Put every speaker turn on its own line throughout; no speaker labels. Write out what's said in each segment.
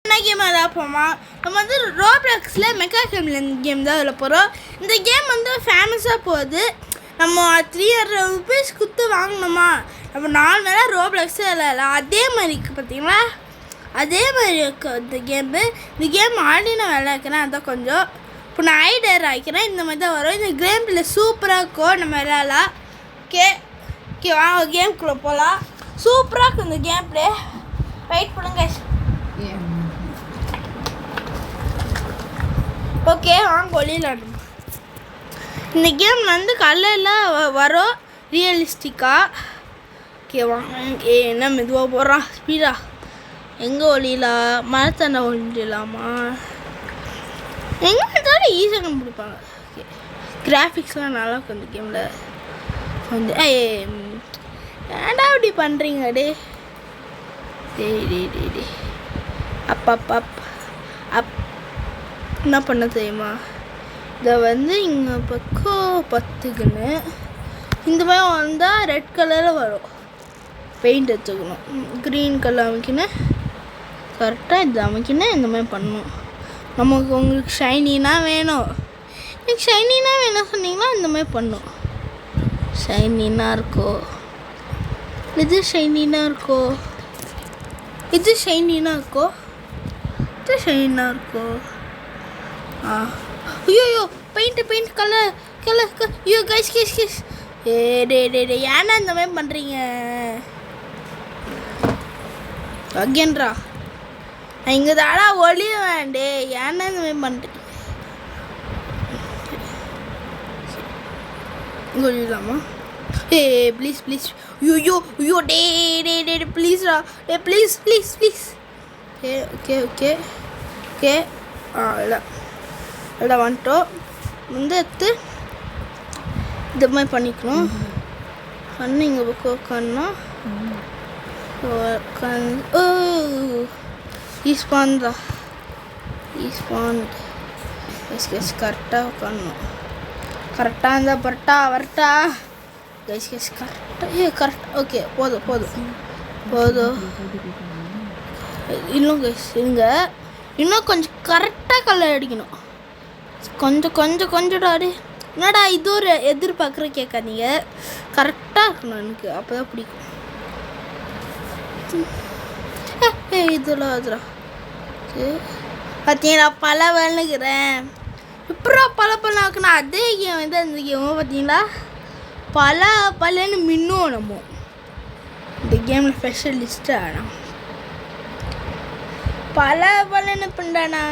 என்ன கேம் விளாட்போமா? நம்ம வந்து ரோப்ளாக்ஸில் மெகா கேம் தான் விளாட போகிறோம். இந்த கேம் வந்து ஃபேமஸாக போகுது. நம்ம 300 ருபீஸ் கொடுத்து வாங்கினோமா, நம்ம 4 வேளை ரோப்ளாக்ஸே விளாடலாம். அதே மாதிரி இருக்குது பார்த்தீங்களா, அதே மாதிரி இருக்குது இந்த கேமு. இந்த கேம் ஆல்ரெடி நான் விளாட்க்கிறேன், அதான் கொஞ்சம் இப்போ நான் ஐடியர் ஆகிக்கிறேன். இந்த மாதிரி தான் வரும். இந்த கேம் பிள்ளை சூப்பராக இருக்கும், நம்ம விளாட்லாம். ஓகே ஓகே வாங்க கேம்குள்ளே போகலாம். சூப்பராக இருக்கும் இந்த கேம் பிளே. வெயிட் பண்ணுங்க. ஓகே வாங்க ஒளியிலாடும். இந்த கேம் வந்து கலரில் வரும் ரியலிஸ்டிக்காக. ஓகே வாங்க. என்ன மெதுவாக போகிறான் ஸ்பீடா. எங்கே ஒளியலாம்? மரத்தண்டை ஒளியலாமா? எங்கே இருந்தாலும் ஈஸியாக கண்டுபிடிப்பாங்க. ஓகே கிராஃபிக்ஸ்லாம் நல்லா இருக்கும் இந்த கேமில். வந்து ஏன்டா இப்படி பண்ணுறீங்க? டே அப் என்ன பண்ண தெரியுமா? இதை வந்து இங்கே பக்கம் பத்துக்குன்னு இந்த மாதிரி வந்தால் ரெட் கலரில் வரும். பெயிண்ட் எடுத்துக்கணும். க்ரீன் கலர் அமைக்கணும். கரெக்டாக இது அமைக்கணும். இந்த மாதிரி பண்ணணும். நமக்கு உங்களுக்கு ஷைனினா வேணும், எனக்கு ஷைனினா வேணும் சொன்னீங்கன்னா இந்த மாதிரி பண்ணும். ஷைனினா இருக்கோ, இது ஷைனினா இருக்கோ, இது ஷைனினா இருக்கோ, இது ஷைனினா இருக்கோ. ஐயோ பெயிண்ட் கலர் ஐயோ கைஸ் டே ஏன்னா இந்த மாதிரி பண்ணுறீங்க? அகேன்ரா நான் இங்கே தாடா ஒளிய வேண்டே, ஏன்னா இந்த மாதிரி பண்ணுறீங்க? இங்கே ஒளியலாமா? ப்ளீஸ் ஐயோ டே ப்ளீஸ்ரா ப்ளீஸ் ஓகே இல்லை வந்துட்டோம். வந்து எடுத்து இந்த மாதிரி பண்ணிக்கணும். பண்ணி இங்கே பக்கம் உட்காந்துனா ஈஸ்பான்டா கரெக்டாக உட்காந்துணும். கரெக்டாக இருந்தால் வரட்டா கைஸ் கரெக்டாக கரெக்டாக. ஓகே போதும். இன்னும் கைஸ் இன்னும் கொஞ்சம் கரெக்டாக கலர் அடிக்கணும். கொஞ்சம் டாடி என்னடா இது ஒரு எதிர்பார்க்குற கேட்காதீங்க. கரெக்டாக இருக்கணும் எனக்கு, அப்போ தான் பிடிக்கும். இதெல்லாம் அதுரா பார்த்தீங்களா பல வேணுக்கிறேன். இப்பறம் பல ஆக்குனா அதே கேம் வந்து அந்த கேம் பார்த்தீங்களா பலன்னு மின்னும். நம்ம இந்த கேமில் ஸ்பெஷலிஸ்ட்டு ஆனால் பலன்னு பண்ணுறானா.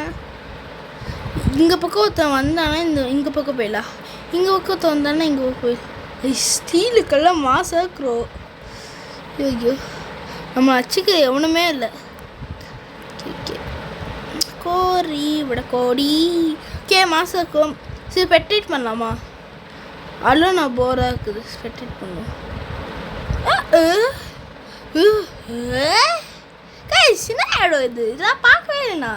இங்கே பக்கம் ஒருத்தன் வந்தானா இங்கே பக்கம் போயிடலாம். இங்கே பக்கம் ஒருத்தன் வந்தானா இங்கே பக்கம் போயிடலாம். ஸ்டீலுக்கெல்லாம் மாசாக்குறோ. ஐயோ நம்ம அச்சுக்கு எவனுமே இல்லை. கோடி மாசாக்கும். சரி பெட்ரேட் பண்ணலாமா? அதெல்லாம் நான் போராக இருக்குது. பெட்ரேட் பண்ணுவோம். என்ன ஆகிடும் இது? இதெல்லாம் பார்க்கவே இல்லைண்ணா.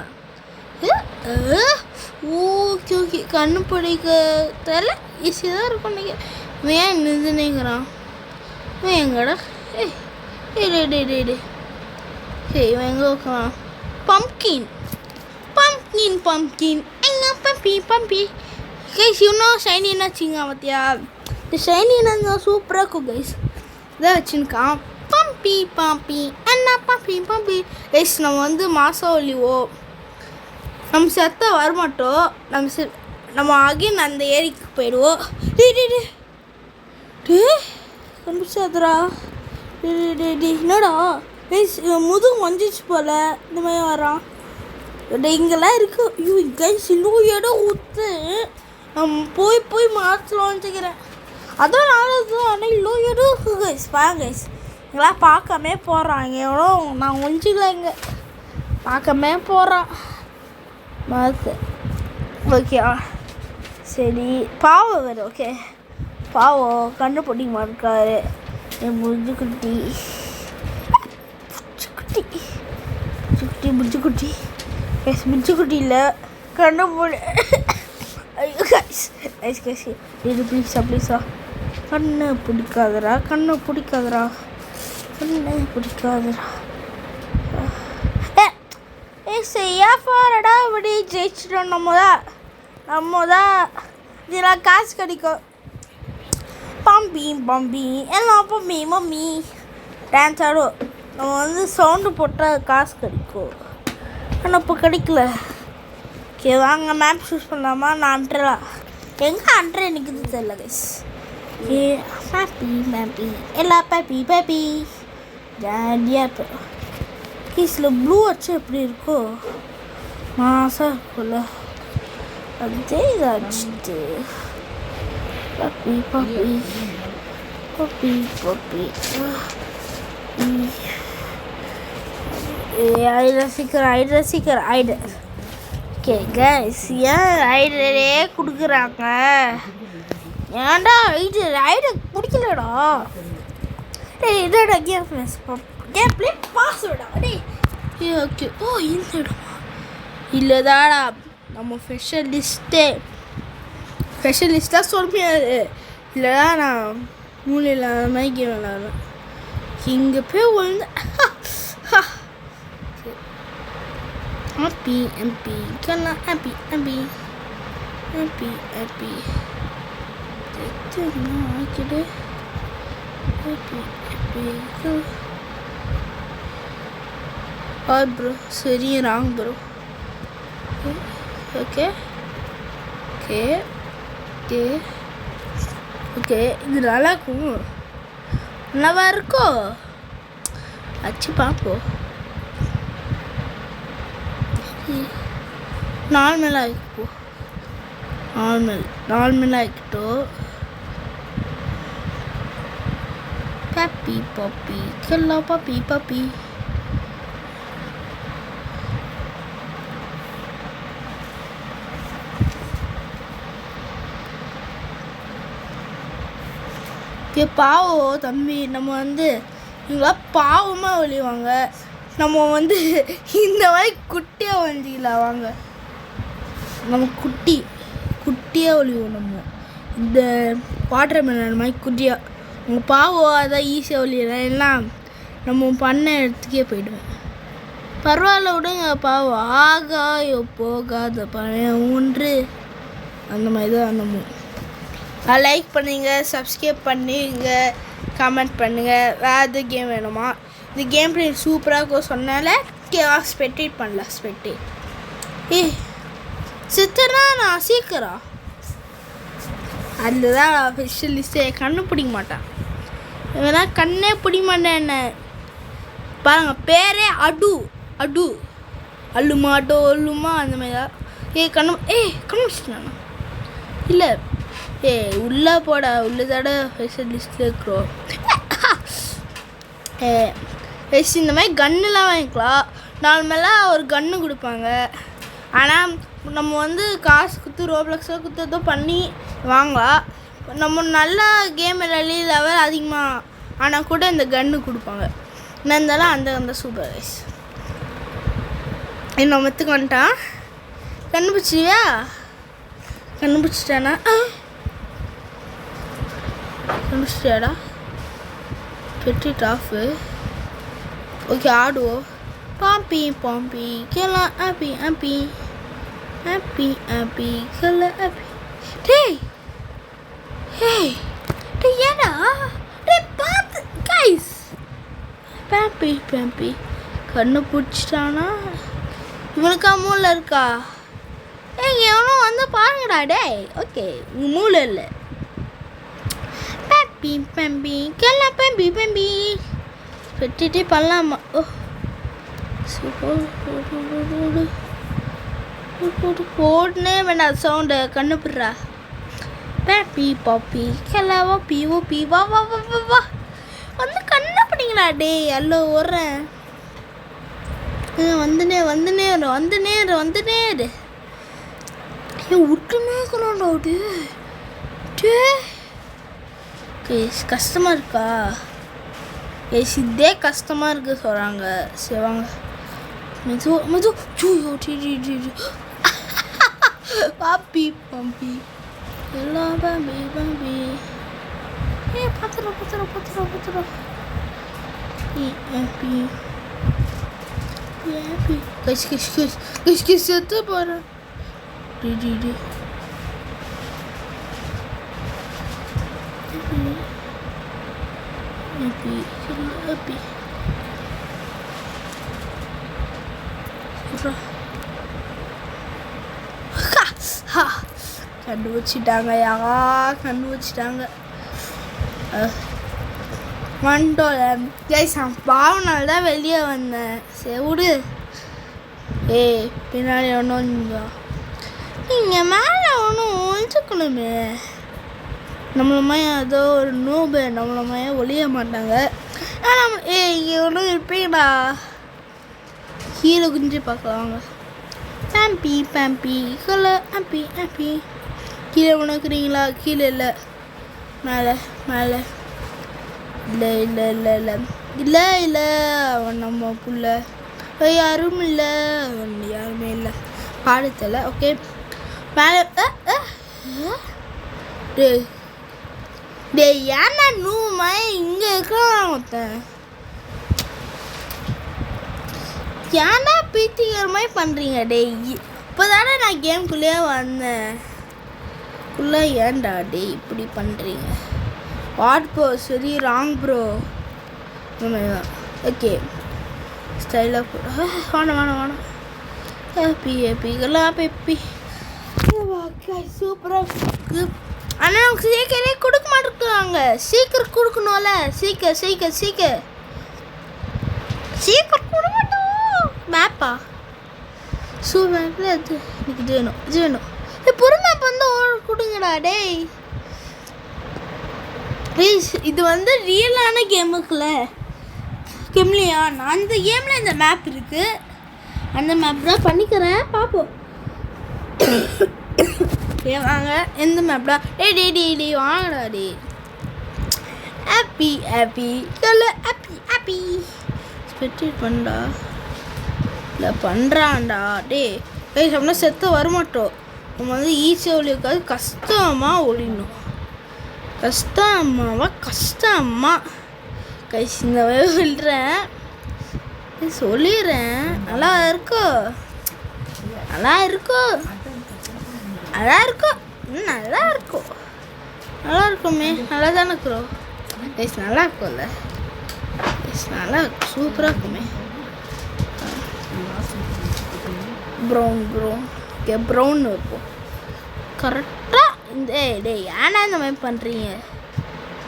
ஓகே கண்ணு பிடிக்க தெரியல. ஈஸியாக தான் இருக்கும். நீங்கள் ஏன் நின்றுனேங்கிறான் எங்கடா? இவன் எங்கே உட்கான்? பம்கின் எங்க பம்பி கைஸ். இன்னும் ஷைனின்னா வச்சுங்க பார்த்தியா? இந்த ஷைனின்னா சூப்பராக இருக்கும் கைஸ். இதான் வச்சுருக்கான் பம்பி அண்ணா பம்பி கைஸ். நம்ம வந்து மாதம் ஒழிவோம். நம்ம செத்த வரமாட்டோம். நம்ம அகைன் அந்த ஏரிக்கு போயிடுவோம். கண்டுபிடிச்சாதுரா. என்னடா முதுகு மஞ்சிச்சு போல இந்த மாதிரி வரான். இங்கெல்லாம் இருக்கு. ஐயோ கைஸ் இன்னும் இடம் ஊற்று. போய் மாற்றலாம்னு வச்சுக்கிறேன். அதான் நானும் ஆனால் இவ்வளோ இடம் இருக்கு கைஸ். பாருங்க கைஸ், இங்கெல்லாம் பார்க்காமே போகிறாங்க. எவ்வளோ நான் ஒழிச்சிக்கல இங்கே பார்க்காமே போகிறான் மரத்து. ஓகே சரி பாவம் வேறு. ஓகே பாவம் கண்ணு பொட்டிக்க மாட்டாரு என் முஜுக்குட்டி இல்லை கண்ணு போடு. இது ப்ளீஸா கண்ணு பிடிக்காதரா. செய்யாடா இப்படி ஜெயிச்சிட்டோம். நம்ம தான் இதெல்லாம் காசு கிடைக்கும். பம்பி பம்பி எல்லாம் பம்பி மம்மி டான்ஸ் ஆடும். நம்ம வந்து சவுண்டு போட்டால் காசு கிடைக்கும். ஆனால் இப்போ கிடைக்கல. ஓகே வாங்க மேப் சூஸ் பண்ணலாமா? நான் அண்ட்ரலாம். எங்கே அண்ட்ரே நிற்குது தெரியல கைஸ். ஏ ஹாப்பி மேப்பி எல்லா பேப்பி ஜாலியாக இப்போ கீஸில் ப்ளூ வச்சு எப்படி இருக்கோ மாசாக இருக்கும்ல, அதே இதை அடிச்சுட்டு puppy puppy puppy puppy ஐடர் ஐடர். Okay guys, ஏன் ஐடரே கொடுக்குறாங்க? ஏன்டா ஐடர் பிடிக்கலடா. டேய் இதோட கேம் பிளே பாஸ்வேர்டா. டேய் ஓகே. ஓ இந்த இடமா இல்லைதாடா. நம்ம ஸ்பெஷலிஸ்ட்டாக சொல்ல முடியாது. இல்லைடா நான் மூலையில் மாதிரி கேம் விளாடுவேன். இங்கே போய் ஒன்று ஹாப்பி எம்பி கெல்லாம் ஹாப்பி எம்பி ஹாப்பி ஹாப்பி ஆக்கிடு ஹாப்பி ஹாப்பி. ப்ரோ சரி wrong bro. Okay okay okay okay இது நல்லா இருக்கும். நல்லா இருக்கோ அச்சு பார்ப்போம். நார்மலாக ஆகிப்போ. நார்மலாக ஆகிட்டோம். பப்பி பப்பி கெல்லா பப்பி பப்பி. பாவம் தம்பி, நம்ம வந்து இவங்களாம் பாவமாக ஒழிவாங்க. நம்ம வந்து இந்த மாதிரி குட்டியாக ஒழிஞ்சிக்கலாம். வாங்க நம்ம குட்டியாக ஒழிவோம். நம்ம இந்த வாட்டர் மெலன் மாதிரி குட்டியாக. உங்கள் பாவம் அதான் ஈஸியாக ஒழிகிறேன். எல்லாம் நம்ம பண்ண இடத்துக்கே போயிடுவேன். பரவாயில்ல விடுங்க பாவம். ஆகாயோ போகாத பழைய ஒன்று அந்த மாதிரி தான். நம்ம லைக் பண்ணுங்க, சப்ஸ்கிரைப் பண்ணுங்க, கமெண்ட் பண்ணுங்கள். வேறு எது கேம் வேணுமா? இந்த கேம் பிளே சூப்பராக இருக்கும் சொன்னால ஸ்பெக்டேட் பண்ணல. ஸ்பெக்டேட் சித்தனா நான் சீக்கிரம் அதில் தான் ஸ்பெஷலிஸ்ட்டே. கண்ணு பிடிக்க மாட்டான் இவனா, கண்ணே பிடிக்க மாட்டேன். என்ன பாருங்கள், பேரே அடு அல்லுமா டோல்லுமா அந்த மாதிரி தான். கண்ணு கண்ணு இல்லை. உள்ளே போட உள்ளதோட ஸ்பெஷலிஸ்ட்டில் இருக்கிறோம். இந்த மாதிரி கன்னுலாம் வாங்கிக்கலாம். நார்மலாக ஒரு கன்று கொடுப்பாங்க. ஆனால் நம்ம வந்து காசு கொடுத்து ரோப்ளக்ஸாக கொடுத்ததோ பண்ணி வாங்கலாம். நம்ம நல்லா கேம் விளையாடி லெவல் அதிகமாக ஆனால் கூட இந்த கன்று கொடுப்பாங்க. நான் இருந்தாலும் அந்த சூப்பர் கைஸ். இன்னும் மெத்துக்கு வந்துட்டான். கண்டுபிடிச்சியா? கண்டுபிடிச்சிட்டானா? கண்டுபிடிச்சிட்டாடா. பெட்டி டாஃபு. ஓகே ஆடுவோம். பாம்பி கெல்லாம் ஹாப்பி ஹாப்பி ஹாப்பி ஹாப்பி கெல்லாம் ஹாப்பி. டேய் ஏடா பார்த்து கைஸ். பாம்பி கண்ணு பிடிச்சிட்டானா? இவனுக்கா மூளை இருக்கா? எவனோ வந்து பாருங்கடா. டேய் ஓகே மூளை இல்லை. பம்பி கெல்லாம் பம்பி வெட்டிட்டே பண்ணலாமா? ஓ போடுனே வேண்டாம் சவுண்டு. கண்ணுப்பிட்றா. பேப்பி பாப்பி கெல்லாவா பீவோ பீவா வா வா வா வா வந்து கண்ணப்பிடிங்களா? டே அல்லோ ஓடுறேன். வந்துனே விட்டுமே இருக்கணும்டா. டே கஷ்டமாக இருக்கா? இதே கஷ்டமாக இருக்குது சொல்கிறாங்க. செய்வாங்க மெது பாப்பி பம்பி எல்லாம் பம்பி. பத்துரும் happy. Guys, செத்து போகிறேன். Happy. கண்டுபிடிச்சிட்டாங்க வந்துட்டோம் கைஸ். நான் பாவனால தான் வெளியே வந்தேன். சரி விடு. பின்னாடி ஒன்றும் நீங்கள் மேலே ஒன்றும் ஒழிச்சுக்கணுமே. நம்மளமையா ஏதோ ஒரு நூபு நம்மளமையா ஒழிய மாட்டாங்க. ஆனால் இங்கே ஒன்றும் இருப்பீங்கடா. கீழே குஞ்சு பார்க்கலாங்க. பேம்பி கலை ஹாப்பி. கீழே உணக்குறீங்களா? கீழே இல்லை, மேலே இல்லை அவன் நம்ம புள்ள யாரும் இல்லை, அவன் யாருமே இல்லை. பாடத்தில் ஓகே மேலே ஏன்னா நூமா இங்கே இருக்கிறான் ஒருத்தன். ஏன்டா பீத்திகரமாய் பண்ணுறீங்க இப்போ தானே நான் கேம்குள்ளேயே வந்தேன். ஏன்டா இப்படி பண்ணுறீங்க? வாட் ப்ரோ சரி ராங் ப்ரோ. ஓகே ஸ்டைலாக வேணாம் ஹாப்பி சூப்பராக இருக்குது. ஆனால் நமக்கு சீக்கிரமே கொடுக்க மாட்டேங்கிறாங்க. சீக்கிரம் கொடுக்கணும்ல. சீக்கிரம் கொடுக்க மாட்டோம். மேப்பா சூப்பர். அது எனக்கு இது வேணும். புது மேப் வந்து கொடுங்கடா ப்ளீஸ். இது வந்து ரியலான கேம்லையா? நான் அந்த கேமில் இந்த மேப் இருக்குது. அந்த மேப் தான் பண்ணிக்கிறேன். பார்ப்போம். வாங்க எந்த மேப்டா? வாங்கடா ஹாப்பி ஸ்பெக்டேட் பண்ணா இல்லை பண்ணுறான்டா சொன்னால் செத்து வரமாட்டோம். நம்ம வந்து ஈஸியாக ஒழிக்காது, கஷ்டமாக ஒழியணும். கஷ்டமா கைஸ் இந்த விழுறேன் சொல்லிடுறேன். நல்லா இருக்குமே. நல்லா தானே இருக்கிறோம் கைஸ். நல்லா இருக்கும்ல கைஸ். நல்லா இருக்கும், சூப்பராக இருக்குமே. ப்ரௌன் ப்ரௌன் இருக்கும் கரெக்டாக. இந்த ஏன்னா இந்த மாதிரி பண்ணுறீங்க?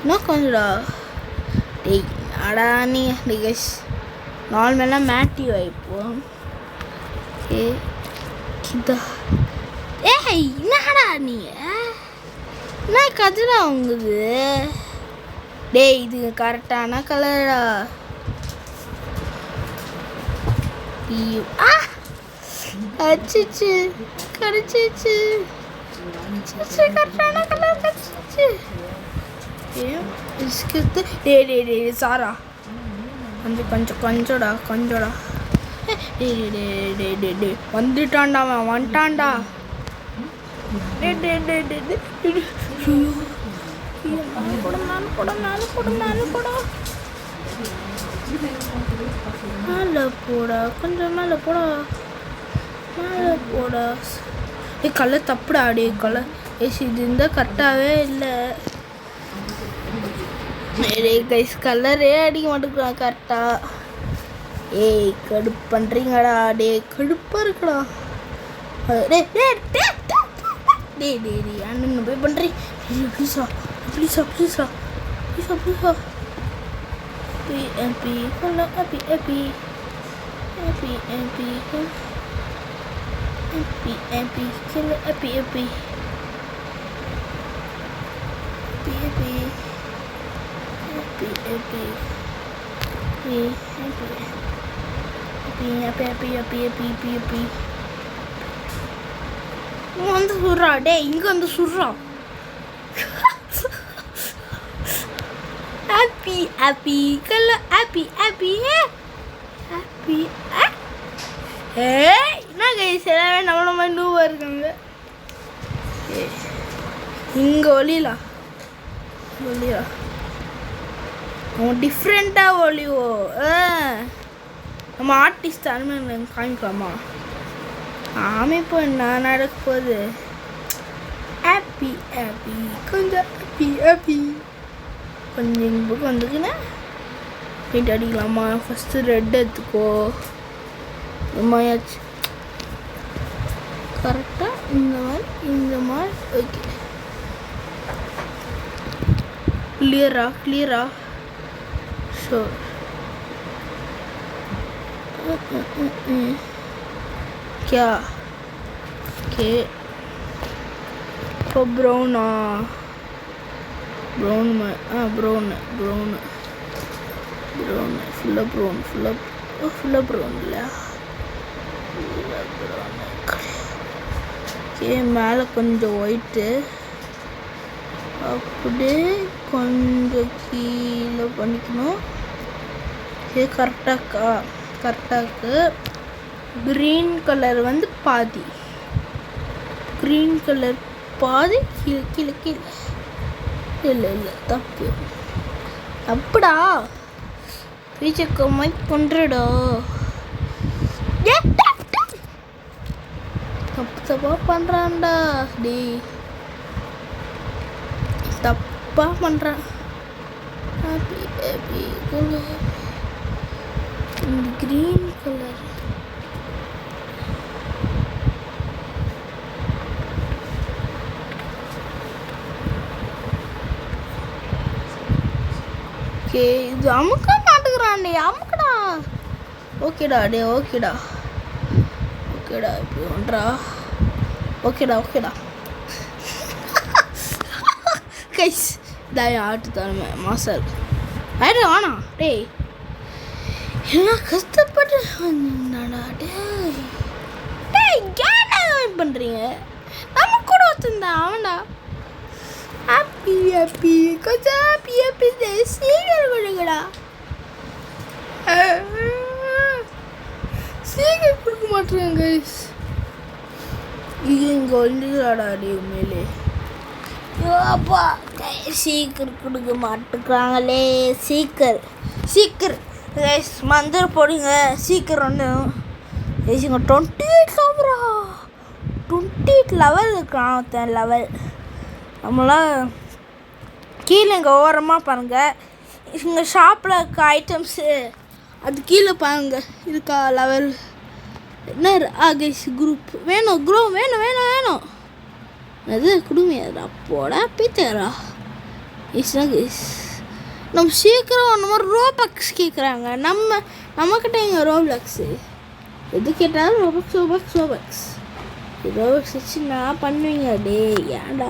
இன்னும் கொஞ்சம்டா அடா நீங்கள் கைஸ். நார்மலாக மேட்டி வைப்போம். என்னடா என்ன கதிரா உங்குது? இது கரெக்டான கலரா? அச்சிச்சு கடிச்சிச்சு. கரெக்டான கலர் கடிச்சிச்சு. சாரா வந்து கொஞ்சோடா வந்துட்டான்டா அவன் வந்துட்டான்டா. மேலே போடா, கொஞ்சம் மேலே போடா. கலர் தப்புடா கலர். இது இருந்தால் கரெக்டாகவே இல்லை. கைஸ் கலரே அடிக்க மாட்டேங்கிறான் கரெக்டா. கடுப்பு பண்ணுறீங்கடா. கடுப்பாக இருக்குடா. அண்ணன் போய் பண்ணுறேன். ப்ளீஸா வந்து சுடுறா. இங்கே வந்து சுடுறா. ஹாப்பி என்ன கைஸ் எல்லாமே நம்மள மாதிரி நூவாக இருக்காங்க. இங்கே ஒளிலா அவன் டிஃப்ரெண்ட்டாக ஒளிவோ. நம்ம ஆர்டிஸ்ட் அனுமதி காமிக்கலாமா? ஆமாம், இப்போ என்ன நடக்க போகுது? ஹாப்பி ஹாப்பி கொஞ்சம் ஹாப்பி ஹாப்பி கொஞ்சம் இந்த புக்கு வந்துக்குன்னா பெயிண்ட் அடிக்கலாமா? ஃபஸ்ட்டு ரெட் எடுத்துக்கோ. எம்மாயாச்சு கரெக்டாக இந்த மாதிரி ஓகே. கிளியரா ஷோர். क्या ओके இப்போ ப்ரௌனா? ப்ரௌன் ப்ரௌனு ஃபுல்லாக ப்ரௌன் இல்லையா? ஓகே, மேலே கொஞ்சம் ஒயிட்டு, அப்படியே கொஞ்சம் கீழே பண்ணிக்கணும். இது கரெக்டாக க்ரீன் கலர் வந்து பாதி, க்ரீன் கலர் பாதி கீழே இல்லை தப்பு அப்படிடா. பீச்சக்கம்மை கொண்டுடா. தப்பா பண்ணுறான்டா டே, தப்பா பண்ணுறான். ஹாப்பி ஹாப்பி கலர், இந்த க்ரீன் கலர் ஓகே. இது அமுக்க மாட்டேங்கிறான்டே, அமுக்கடா. ஓகேடா இப்படி ஒன்றா. ஓகேடா கைஸ் தாய் ஆட்டு தரமே மாசால் ஆயிடு வாணா டேய், எல்லாம் கஷ்டப்பட்டு வந்தாடா டேய் ஏன்டா பண்ணுறீங்க? நம்ம கூட வச்சுருந்தா அவன்டா. ஹாப்பி கொஞ்சம் ஹாப்பி சீக்கிரம் கொடுங்கடா. சீக்கிரம் கொடுக்க மாட்டேங்க கைஸ். இது இங்கே வந்துடாடா டே உண்மையிலே. அப்பா சீக்கிரம் கொடுக்க மாட்டேங்கிறாங்களே. சீக்கிரம் கைஸ் மந்திரம் போடுங்க சீக்கிரம். ஒன்று கைஸ் இங்கே 28 லெவல் இருக்கிறான். லெவல் நம்மளாம் கீழே இங்கே ஓரமாக பாருங்கள். இங்கே ஷாப்பில் இருக்க ஐட்டம்ஸு அது கீழே பாருங்கள் இருக்கா லெவல். என்ன கைஸ் குரூப் வேணும் அது குடுமையாரா போடா பீத்தரா. இஸ்னா கைஸ் நம்ம சீக்கிரம் அந்த மாதிரி ரோபக்ஸ் கேட்குறாங்க. நம்மக்கிட்ட இங்கே ரோப்ளக்ஸு எது கேட்டாலும் ரோபக்ஸ் வச்சு நான் பண்ணுவீங்க டே. ஏன்டா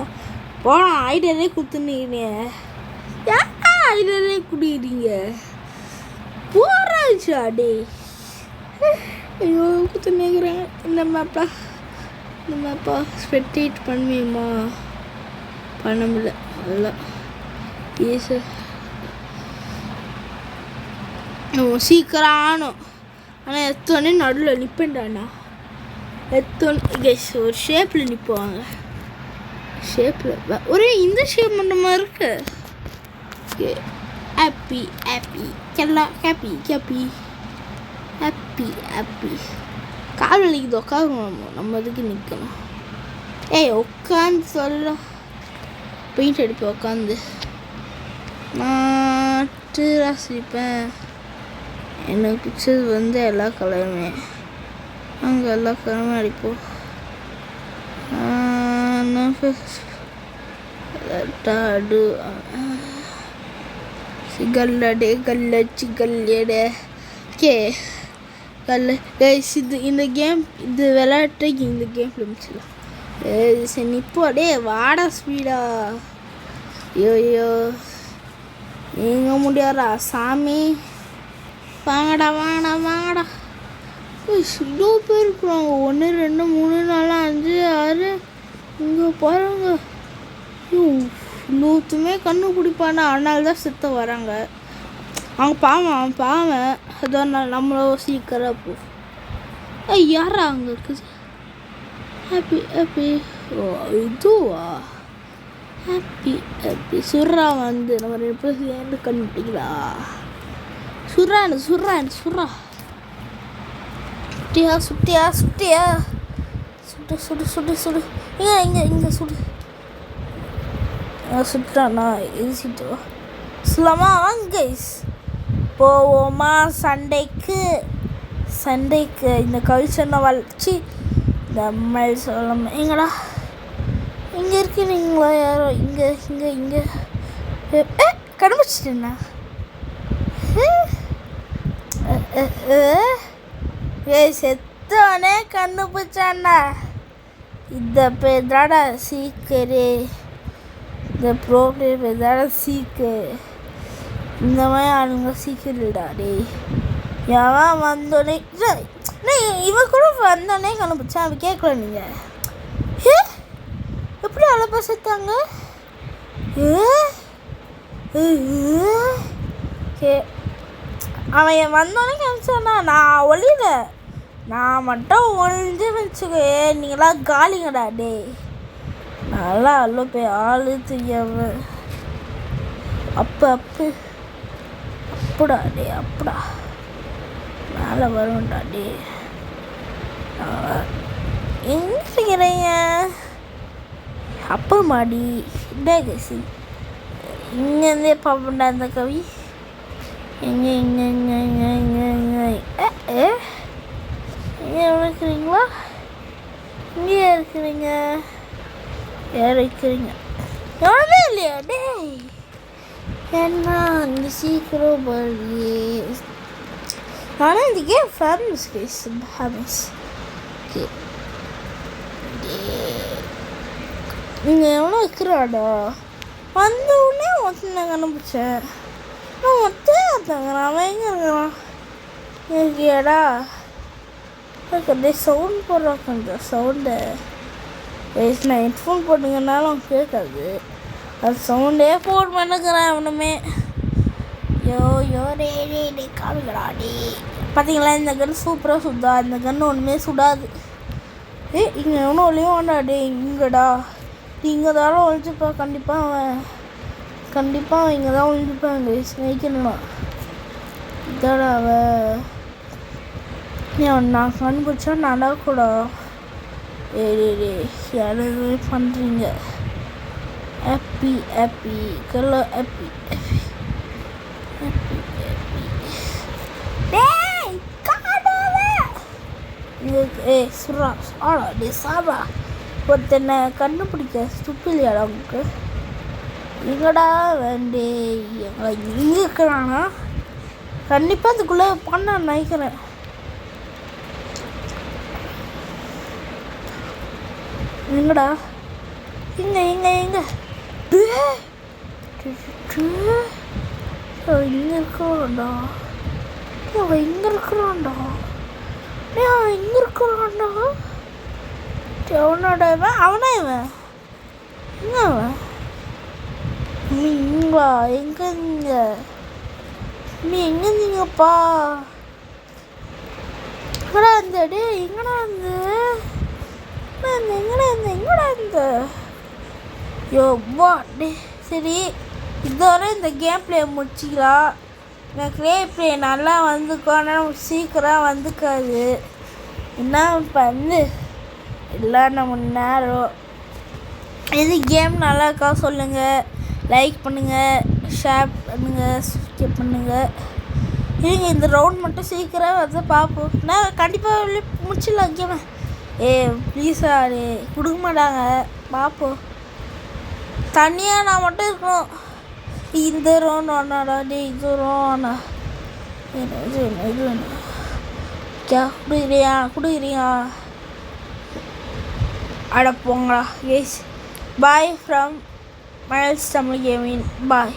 போனா ஐடியாலே கொடுத்துனீங்க, ஏன்டா ஐடியாலே குடிக்கிறீங்க? போறாச்சா டே. ஐயோ கொடுத்துனேங்கிறேன். இந்த மேப்பா ஸ்பெக்டேட் பண்ணுவேம்மா? பண்ண முடியல. அதெல்லாம் ஈஸி சீக்கிரம் ஆனும். ஆனால் எத்தோடனே நடுவில் நிற்பேன்டாண்ணா. கைஸ் ஒரு ஷேப்பில் நிற்போவாங்க. ஷேப்பில் ஒரே இந்த ஷேப் பண்ணுற மாதிரி இருக்கு. ஓகே ஹாப்பி கால் வலிக்குது. உட்காரணும், நம்ம அதுக்கு நிற்கணும். உட்காந்து சொல்ல பெயிண்ட் அடிப்பேன் உட்காந்து. நான் ரசிப்பேன். எனக்கு பிடிச்சது வந்து எல்லா கலருமே. அங்கே எல்லா கலருமே அடிப்போம். ஓகே கைஸ் இந்த கேம் இது விளையாட்டு இந்த கேமில் முடிச்சிடலாம். சரி நிப்போ டே வாடா ஸ்பீடா. ஐயோ நீங்க முடியாதா சாமி? வாங்கடா இவ்வளோ பேர் இருக்கிறாங்க. 1 2 3 4 5 6 இங்கே பாருங்க. நூற்றுமே கண்ணு பிடிப்பானா, அதனால தான் செத்த வராங்க. அவங்க பாவம் அதான் நம்மளோ சீக்கிரம் போ. யாரா அங்கே இருக்குது? ஹாப்பி இதுவா ஹாப்பி சுர்ரா வந்து நம்ம 2 பேரும் சேர்ந்து கண்டுபிடிங்களா? சுர்ரா சுட்டியா சுடு இங்கே சுடு சுட்டானா இது சீட்டுவா சொல்லாமா வாங்க கைஸ் போவோமா சண்டைக்கு இந்த கவிச்சனை வளைச்சி நம்ம சொல்லாம எங்கடா இங்கே இருக்கிறீங்களா யாரோ இங்கே கண்டுபிடிச்சிட்டேண்ணா செத்தவனே கண்டுபிடிச்சாண்ணா இந்த பேதாடா சீக்கரே இந்த ப்ரோக்ராம் பேதாடா இந்த மாதிரி ஆளுங்க சீக்கிரடா டே எவன் வந்தோடனே இவன் கூட வந்தோடனே கண்டுபிடிச்சான் அவன் கேட்கல நீங்கள் எப்படி அழப்பா செத்தாங்க அவன் வந்தோடனே கண்டுச்சானா நான் ஒளியில நான் மட்டும் ஒழிஞ்சு வச்சுக்கோ நீங்களாம் காலிங்கடா டே நல்லா அவ்வளோ போய் ஆளு தெரியாம அப்புடா டே அப்புடா மேலே வரும்டா டே எங்கே இருக்கிறீங்க அப்பா மாடி டேகசி இங்கேருந்தே பார்ப்பேன்டா அந்த கவி எங்கே இருக்கிறீங்களா இங்கே இருக்கிறீங்க யார் இருக்கிறீங்க எவ்வளோ இல்லையா டே ஏன்னா இந்த சீக்கிரம் ஆனால் இந்த game famous guys famous okay இங்கே எவ்வளோ இருக்கிறாடா வந்த உடனே ஒருத்தனை கண்டுபிடிச்சேன் நான் ஒருத்தங்க அவன் எங்கே இருக்கிறான் இருக்கியாடா அப்படியே சவுண்ட் போடுறான் கொஞ்சம் சவுண்டு நான் ஹெட்ஃபோன் போட்டுங்கனாலும் கேட்காது அது சவுண்டே ஃபோன் பண்ணுக்கிறேன் அவனுமே டே காமிக்கடா டே பார்த்தீங்களா இந்த கன் சூப்பராக சுத்தா இந்த கன்று ஒன்றுமே சுடாது இங்கே எவனும் ஒளியும் வேண்டா டே இங்கடா இங்கே தானே ஒழிச்சுப்பா கண்டிப்பாக இங்கே தான் ஒழிஞ்சுப்பாங்க ஸ்னைக்கணும் இதாடா நான் கண்டுபிடிச்சா நடக்கூடா யாரு பண்ணுறீங்க ஹாப்பி கலோ ஹாப்பி சுரா ஆடா டே சாபா ஒருத்தனை கண்டுபிடிக்க சுப்பில்லையாடா உங்களுக்கு எங்கடா வேண்டே இங்கே இருக்கிறானா கண்டிப்பாக அதுக்குள்ளே பண்ண நினைக்கிறேன் எங்கடா இங்கே இங்கே இருக்கிறான்டா இங்கே இருக்கிறான்டா அவனோட அவனா இவன் எங்க அவன் நீங்களா எங்கங்க நீ எங்க இருந்தீங்கப்பா எங்கடா இருந்த டே எங்கடா இருந்த யோப்பா டே சரி இதோட இந்த கேம் பிளே முடிச்சிக்கலாம் எனக்கு ப்ளே நல்லா வந்துக்கும் ஆனால் சீக்கிரம் வந்துக்காது என்ன பண்ணு இல்லை நம்ம நேரம் இது கேம் நல்லா இருக்கா சொல்லுங்கள் லைக் பண்ணுங்கள் ஷேர் பண்ணுங்கள் சப்ஸ்கிரைப் பண்ணுங்கள் இருங்க இந்த ரவுண்ட் மட்டும் சீக்கிரம் வந்து பார்ப்போம் நான் கண்டிப்பாக முடிச்சிடலாம் கேமை ப்ளீஸா கொடுக்க மாட்டாங்க பார்ப்போம் தனியாக நான் மட்டும் இருக்கணும் இந்த ரோன் ஒன்னாடா டே இது ரோனா இது வேணும் குடுக்குறியா அட போங்களா S boy from miles Tamil gaming bye